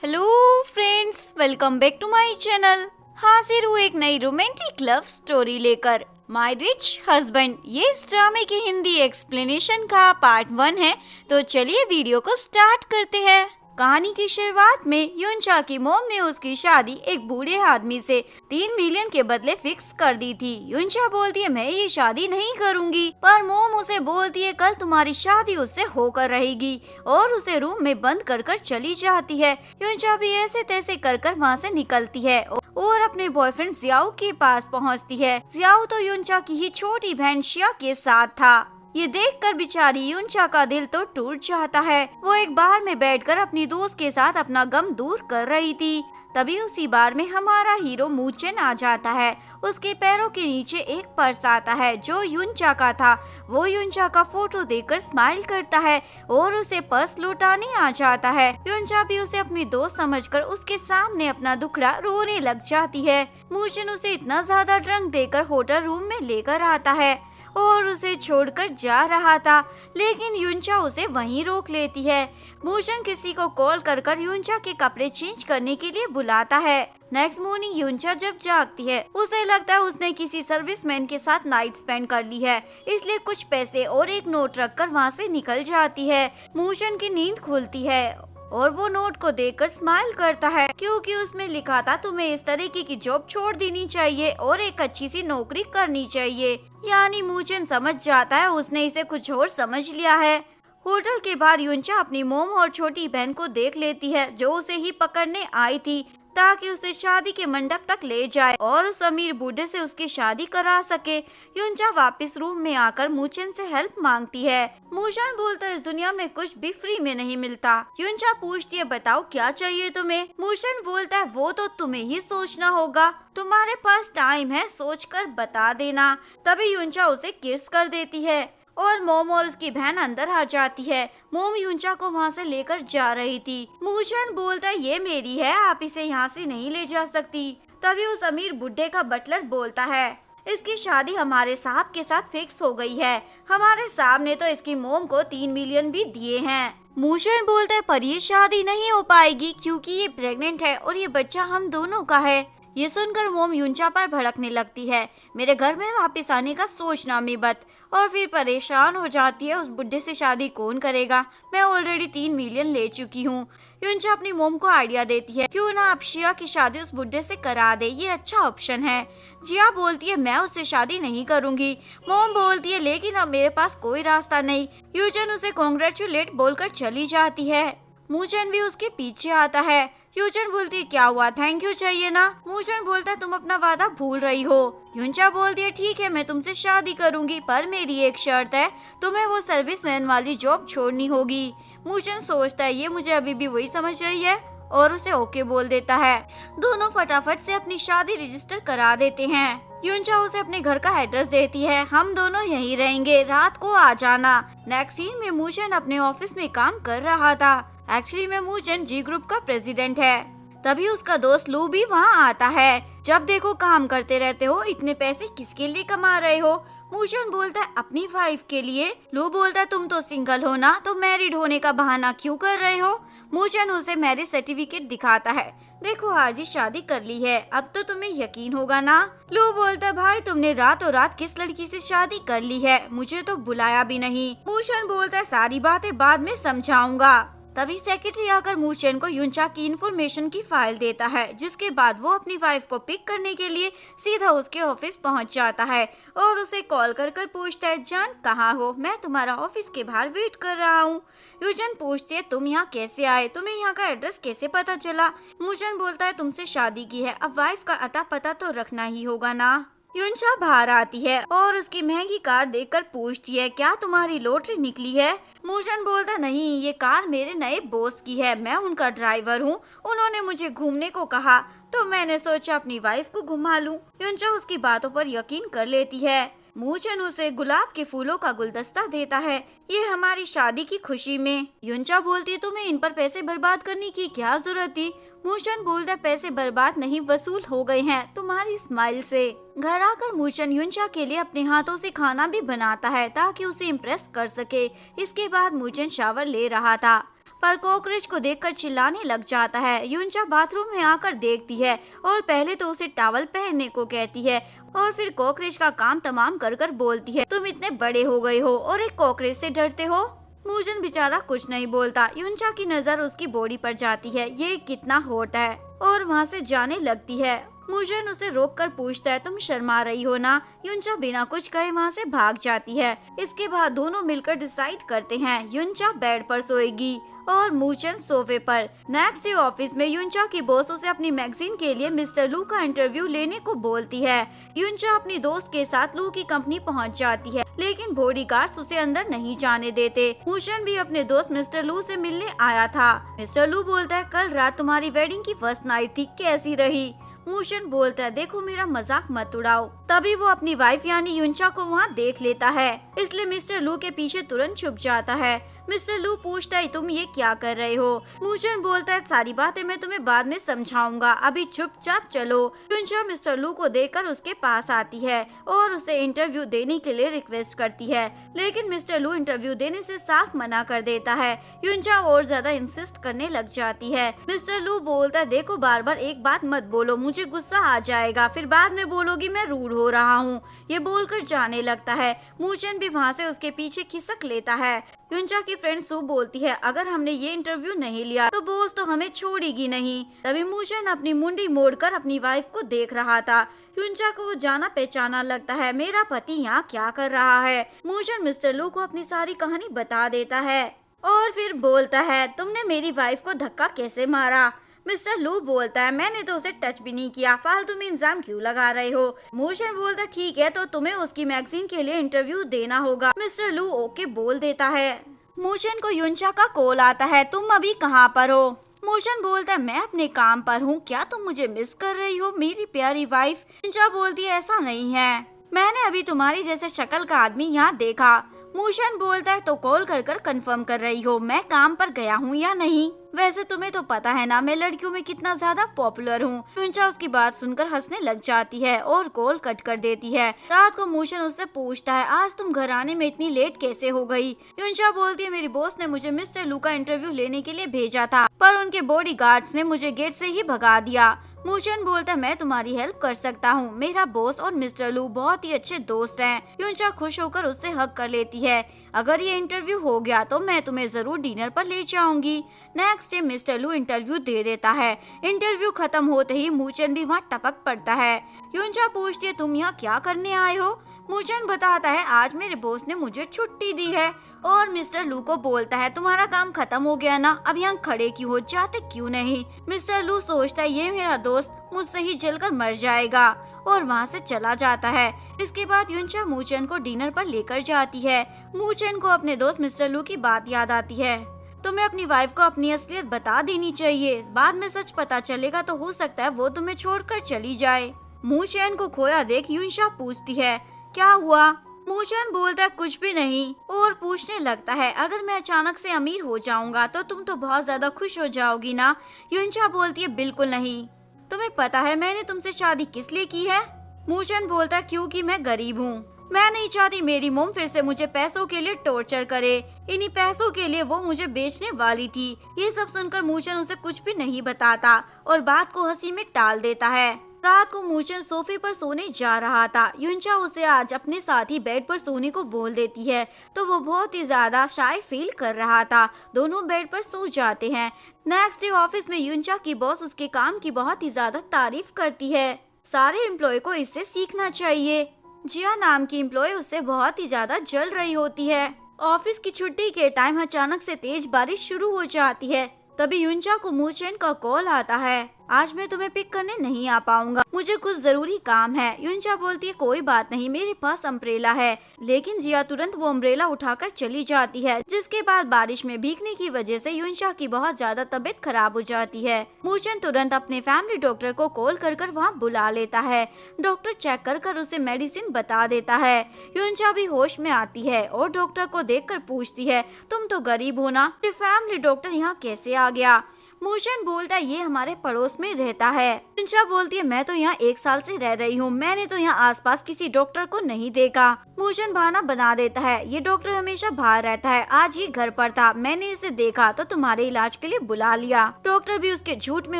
Hello friends, welcome back to my channel. हाजिर हूँ एक नई रोमांटिक लव स्टोरी लेकर, माय रिच हस्बैंड। ये इस ड्रामे की हिंदी एक्सप्लेनेशन का पार्ट 1 है। तो चलिए वीडियो को स्टार्ट करते हैं। कहानी की शुरुआत में युनचा की मॉम ने उसकी शादी एक बूढ़े आदमी से 3 मिलियन के बदले फिक्स कर दी थी। युनचा बोलती है मैं ये शादी नहीं करूंगी, पर मॉम उसे बोलती है कल तुम्हारी शादी उससे होकर रहेगी और उसे रूम में बंद कर कर चली जाती है। युनचा भी ऐसे तैसे कर कर वहाँ से निकलती है और अपने बॉयफ्रेंड जियाओ के पास पहुँचती है। जियाओ तो युनचा की ही छोटी बहन शिया के साथ था। ये देखकर बेचारी युनचा का दिल तो टूट जाता है। वो एक बार में बैठकर अपनी दोस्त के साथ अपना गम दूर कर रही थी। तभी उसी बार में हमारा हीरो मूचेन आ जाता है। उसके पैरों के नीचे एक पर्स आता है जो युनचा का था। वो युनचा का फोटो देखकर स्माइल करता है और उसे पर्स लौटाने आ जाता है। युनचा भी उसे अपनी दोस्त समझकर उसके सामने अपना दुखड़ा रोने लग जाती है। मूचेन उसे इतना ज्यादा ड्रंक देकर होटल रूम में लेकर आता है और उसे छोड़कर जा रहा था, लेकिन युनचा उसे वहीं रोक लेती है। मूचेन किसी को कॉल कर युनचा के कपड़े चेंज करने के लिए बुलाता है। नेक्स्ट मॉर्निंग युनचा जब जागती है उसे लगता है उसने किसी सर्विसमैन के साथ नाइट स्पेंड कर ली है, इसलिए कुछ पैसे और एक नोट रखकर वहाँ से निकल जाती है। मूचेन की नींद खुलती है और वो नोट को देखकर स्माइल करता है, क्योंकि उसमें लिखा था तुम्हें इस तरीके की जॉब छोड़ देनी चाहिए और एक अच्छी सी नौकरी करनी चाहिए। यानी मूचेन समझ जाता है उसने इसे कुछ और समझ लिया है। होटल के बाहर युनचा अपनी मोम और छोटी बहन को देख लेती है जो उसे ही पकड़ने आई थी ताकि उसे शादी के मंडप तक ले जाए और उस अमीर बूढ़े से उसकी शादी करा सके। युनचा वापस रूम में आकर मूचेन से हेल्प मांगती है। मूचेन बोलता है इस दुनिया में कुछ भी फ्री में नहीं मिलता। युनचा पूछती है बताओ क्या चाहिए तुम्हें। मूचेन बोलता है वो तो तुम्हें ही सोचना होगा, तुम्हारे पास टाइम है, सोच कर बता देना। तभी युनचा उसे किस कर देती है और मोम और उसकी बहन अंदर आ जाती है। मोम युनचा को वहाँ से लेकर जा रही थी। मूचेन बोलता है ये मेरी है, आप इसे यहाँ से नहीं ले जा सकती। तभी उस अमीर बुड्ढे का बटलर बोलता है इसकी शादी हमारे साहब के साथ फिक्स हो गई है, हमारे साहब ने तो इसकी मोम को 3 मिलियन भी दिए हैं। मूचेन बोलता है पर ये शादी नहीं हो पाएगी क्योंकि ये प्रेग्नेंट है और ये बच्चा हम दोनों का है। ये सुनकर मोम युनचा पर भड़कने लगती है, मेरे घर में वापस आने का सोचना मत, और फिर परेशान हो जाती है उस बुड्ढे से शादी कौन करेगा, मैं ऑलरेडी 3 मिलियन ले चुकी हूँ। युनचा अपनी मोम को आइडिया देती है क्यों ना आप शिया की शादी उस बुड्ढे से करा दे, ये अच्छा ऑप्शन है। जिया बोलती है मैं उससे शादी नहीं करूंगी। मोम बोलती है लेकिन अब मेरे पास कोई रास्ता नहीं। युनचा उसे कॉन्ग्रेचुलेट बोलकर चली जाती है। मूचेन भी उसके पीछे आता है। युनचा बोलती है क्या हुआ, थैंक यू चाहिए ना। मूचेन बोलता है तुम अपना वादा भूल रही हो। युनचा बोलती है ठीक है मैं तुमसे शादी करूंगी, पर मेरी एक शर्त है, तुम्हें वो सर्विसमैन वाली जॉब छोड़नी होगी। मूचेन सोचता है ये मुझे अभी भी वही समझ रही है और उसे ओके बोल देता है। दोनों फटाफट से अपनी शादी रजिस्टर करा देते हैं। युनचा उसे अपने घर का एड्रेस देती है, हम दोनों यहीं रहेंगे, रात को आ जाना। नेक्स्ट सीन में मूचेन अपने ऑफिस में काम कर रहा था। एक्चुअली में मूचेन जी ग्रुप का प्रेसिडेंट है। तभी उसका दोस्त लू भी वहाँ आता है। जब देखो काम करते रहते हो, इतने पैसे किसके लिए कमा रहे हो। मूचेन बोलता है अपनी वाइफ के लिए। लू बोलता है तुम तो सिंगल हो ना, तो मैरिड होने का बहाना क्यों कर रहे हो। मूचेन उसे मैरिज सर्टिफिकेट दिखाता है, देखो आज ही शादी कर ली है, अब तो तुम्हें यकीन होगा ना। लू बोलता है भाई तुमने रातों रात किस लड़की से शादी कर ली है, मुझे तो बुलाया भी नहीं। मूचेन बोलता है सारी बातें बाद में समझाऊंगा। तभी सेक्रेटरी आकर मूचेन को युनचा की इन्फॉर्मेशन की फाइल देता है, जिसके बाद वो अपनी वाइफ को पिक करने के लिए सीधा उसके ऑफिस पहुंच जाता है और उसे कॉल कर पूछता है जान कहाँ हो, मैं तुम्हारा ऑफिस के बाहर वेट कर रहा हूँ। युनचा पूछती है तुम यहाँ कैसे आए, तुम्हें यहाँ का एड्रेस कैसे पता चला। मूचेन बोलता है तुमसे शादी की है, अब वाइफ का अता पता तो रखना ही होगा ना। युनचा बाहर आती है और उसकी महंगी कार देखकर पूछती है क्या तुम्हारी लॉटरी निकली है। मूचेन बोलता नहीं ये कार मेरे नए बॉस की है, मैं उनका ड्राइवर हूँ, उन्होंने मुझे घूमने को कहा तो मैंने सोचा अपनी वाइफ को घुमा लूं। युनचा उसकी बातों पर यकीन कर लेती है। मूचेन उसे गुलाब के फूलों का गुलदस्ता देता है, ये हमारी शादी की खुशी में। युनचा बोलती है तुम्हें इन पर पैसे बर्बाद करने की क्या जरूरत थी। मूचेन बोलता है पैसे बर्बाद नहीं वसूल हो गए हैं तुम्हारी स्माइल से। घर आकर मूचेन युनचा के लिए अपने हाथों से खाना भी बनाता है ताकि उसे इम्प्रेस कर सके। इसके बाद मूचेन शावर ले रहा था। पर कॉकरोच को देखकर चिल्लाने लग जाता है। युनचा बाथरूम में आकर देखती है और पहले तो उसे टॉवल पहनने को कहती है और फिर कॉकरोच का काम तमाम कर कर बोलती है, तुम इतने बड़े हो गए हो और एक कॉकरोच से डरते हो। मूजन बेचारा कुछ नहीं बोलता। युनचा की नजर उसकी बॉडी पर जाती है, ये कितना हॉट है, और वहाँ से जाने लगती है। मूजन उसे रोक कर पूछता है, तुम शर्मा रही हो ना। युनचा बिना कुछ कहे वहाँ से भाग जाती है। इसके बाद दोनों मिलकर डिसाइड करते हैं युनचा बेड पर सोएगी और मूचन सोफे पर। नेक्स्ट डे ऑफिस में युनचा की बॉस उसे अपनी मैगजीन के लिए मिस्टर लू का इंटरव्यू लेने को बोलती है। युनचा अपनी दोस्त के साथ लू की कंपनी पहुंच जाती है, लेकिन बॉडीगार्ड्स उसे अंदर नहीं जाने देते। मूचन भी अपने दोस्त मिस्टर लू से मिलने आया था। मिस्टर लू बोलता है, कल रात तुम्हारी वेडिंग की फर्स्ट नाइट थी, कैसी रही। मूशन बोलता है, देखो मेरा मजाक मत उड़ाओ। तभी वो अपनी वाइफ यानी युनचा को वहाँ देख लेता है, इसलिए मिस्टर लू के पीछे तुरंत छुप जाता है। मिस्टर लू पूछता है, तुम ये क्या कर रहे हो। मूशन बोलता है, सारी बातें मैं तुम्हें बाद में समझाऊंगा, अभी चुपचाप चलो। युनचा मिस्टर लू को देखकर उसके पास आती है और उसे इंटरव्यू देने के लिए रिक्वेस्ट करती है, लेकिन मिस्टर लू इंटरव्यू देने से साफ मना कर देता है। युनचा और ज्यादा इंसिस्ट करने लग जाती है। मिस्टर लू बोलता है, देखो बार बार एक बात मत बोलो, मुझे गुस्सा आ जाएगा, फिर बाद में बोलोगी मैं रूड हो रहा हूँ। ये बोलकर जाने लगता है। मूचन भी वहाँ से उसके पीछे खिसक लेता है। युनचा की फ्रेंड सू बोलती है, अगर हमने ये इंटरव्यू नहीं लिया तो बॉस तो हमें छोड़ेगी नहीं। तभी मूचन अपनी मुंडी मोड़कर अपनी वाइफ को देख रहा था। युनचा को वो जाना पहचाना लगता है, मेरा पति यहाँ क्या कर रहा है। मूचन मिस्टर लू को अपनी सारी कहानी बता देता है और फिर बोलता है, तुमने मेरी वाइफ को धक्का कैसे मारा। मिस्टर लू बोलता है, मैंने तो उसे टच भी नहीं किया, फालतू में इंजाम क्यों लगा रहे हो। मूशन बोलता है, ठीक है तो तुम्हें उसकी मैगजीन के लिए इंटरव्यू देना होगा। मिस्टर लू ओके बोल देता है। मूशन को युनचा का कॉल आता है, तुम अभी कहाँ पर हो। मूशन बोलता है, मैं अपने काम पर हूँ, क्या तुम मुझे मिस कर रही हो मेरी प्यारी वाइफ। युनचा बोलती है, ऐसा नहीं है, मैंने अभी तुम्हारी जैसे शक्ल का आदमी यहाँ देखा। मूशन बोलता है, तो कॉल कर कर कंफर्म कर रही हो मैं काम पर गया हूँ या नहीं। वैसे तुम्हें तो पता है ना मैं लड़कियों में कितना ज्यादा पॉपुलर हूँ। युनचा उसकी बात सुनकर हंसने लग जाती है और कॉल कट कर देती है। रात को मूशन उससे पूछता है, आज तुम घर आने में इतनी लेट कैसे हो गई। युनचा बोलती है, मेरी बॉस ने मुझे मिस्टर लू का इंटरव्यू लेने के लिए भेजा था, पर उनके बॉडीगार्ड्स ने मुझे गेट से ही भगा दिया। मूशन बोलता है, मैं तुम्हारी हेल्प कर सकता हूँ, मेरा बॉस और मिस्टर लू बहुत ही अच्छे दोस्त हैं। युनचा खुश होकर उससे हग कर लेती है, अगर ये इंटरव्यू हो गया तो मैं तुम्हें जरूर डिनर पर ले जाऊंगी। नेक्स्ट डे मिस्टर लू इंटरव्यू दे देता है। इंटरव्यू खत्म होते ही मूचन भी वहाँ टपक पड़ता है। युनचा पूछती है, तुम यहाँ क्या करने आए हो। मूचन बताता है, आज मेरे बॉस ने मुझे छुट्टी दी है। और मिस्टर लू को बोलता है, तुम्हारा काम खत्म हो गया ना, अब यहाँ खड़े क्यों हो, जाते क्यों नहीं। मिस्टर लू सोचता है, ये मेरा दोस्त मुझसे ही जलकर मर जाएगा और वहाँ से चला जाता है। इसके बाद युनचा मूचन को डिनर पर लेकर जाती है। मूचन को अपने दोस्त मिस्टर लू की बात याद आती है, तुम्हें अपनी वाइफ को अपनी असलियत बता देनी चाहिए, बाद में सच पता चलेगा तो हो सकता है वो तुम्हें छोड़कर चली जाए। मूचन को खोया देख युनचा पूछती है, क्या हुआ। मूचन बोलता है, कुछ भी नहीं, और पूछने लगता है, अगर मैं अचानक से अमीर हो जाऊंगा तो तुम तो बहुत ज्यादा खुश हो जाओगी ना। युनचा बोलती है, बिल्कुल नहीं, तुम्हें पता है मैंने तुमसे शादी किस लिए की है। मूचन बोलता है, क्योंकि मैं गरीब हूँ, मैं नहीं चाहती मेरी मोम फिर से मुझे पैसों के लिए टॉर्चर करे, इन्हीं पैसों के लिए वो मुझे बेचने वाली थी। ये सब सुनकर मूचन उसे कुछ भी नहीं बताता और बात को हंसी में टाल देता है। रात को मूचन सोफे पर सोने जा रहा था। युनचा उसे आज अपने साथ ही बेड पर सोने को बोल देती है, तो वो बहुत ही ज्यादा शाय फील कर रहा था। दोनों बेड पर सो जाते हैं। नेक्स्ट डे ऑफिस में युनचा की बॉस उसके काम की बहुत ही ज्यादा तारीफ करती है। सारे एम्प्लॉय को इससे सीखना चाहिए। जिया नाम की एम्प्लॉय उससे बहुत ही ज्यादा जल रही होती है। ऑफिस की छुट्टी के टाइम अचानक से तेज बारिश शुरू हो जाती है। तभी युनचा को मूचन का कॉल आता है, आज मैं तुम्हें पिक करने नहीं आ पाऊंगा, मुझे कुछ जरूरी काम है। युनचा बोलती है, कोई बात नहीं, मेरे पास अम्ब्रेला है। लेकिन जिया तुरंत वो अम्ब्रेला उठाकर चली जाती है, जिसके बाद बारिश में भीगने की वजह से युनचा की बहुत ज्यादा तबीयत खराब हो जाती है। मूचन तुरंत अपने फैमिली डॉक्टर को कॉल कर वहाँ बुला लेता है। डॉक्टर चेक कर उसे मेडिसिन बता देता है। युनचा भी होश में आती है और डॉक्टर को देखकर पूछती है, तुम तो गरीब हो ना, फैमिली डॉक्टर यहाँ कैसे आ गया। मूशन बोलता है ये हमारे पड़ोस में रहता है। सिंचा बोलती है मैं तो यहाँ 1 साल से रह रही हूँ, मैंने तो यहाँ आसपास किसी डॉक्टर को नहीं देखा। मूशन बहाना बना देता है ये डॉक्टर हमेशा बाहर रहता है, आज ही घर पर था, मैंने इसे देखा तो तुम्हारे इलाज के लिए बुला लिया। डॉक्टर भी उसके झूठ में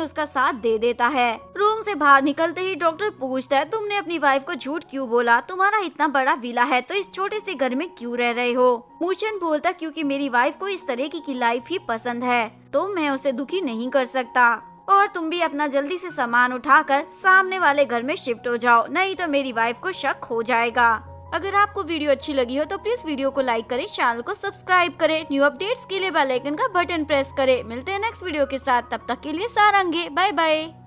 उसका साथ दे देता है। रूम से बाहर निकलते ही डॉक्टर पूछता है तुमने अपनी वाइफ को झूठ क्यों बोला, तुम्हारा इतना बड़ा विला है तो इस छोटे से घर में क्यों रह रहे हो। मूशन बोलता क्योंकि मेरी वाइफ को इस तरह की लाइफ ही पसंद है तो मैं उसे दुखी नहीं कर सकता। और तुम भी अपना जल्दी से सामान उठाकर सामने वाले घर में शिफ्ट हो जाओ, नहीं तो मेरी वाइफ को शक हो जाएगा। अगर आपको वीडियो अच्छी लगी हो तो प्लीज वीडियो को लाइक करें, चैनल को सब्सक्राइब करें, न्यू अपडेट्स के लिए बेल आइकन का बटन प्रेस करें। मिलते हैं नेक्स्ट वीडियो के साथ, तब तक के लिए सारंगे, बाय बाय।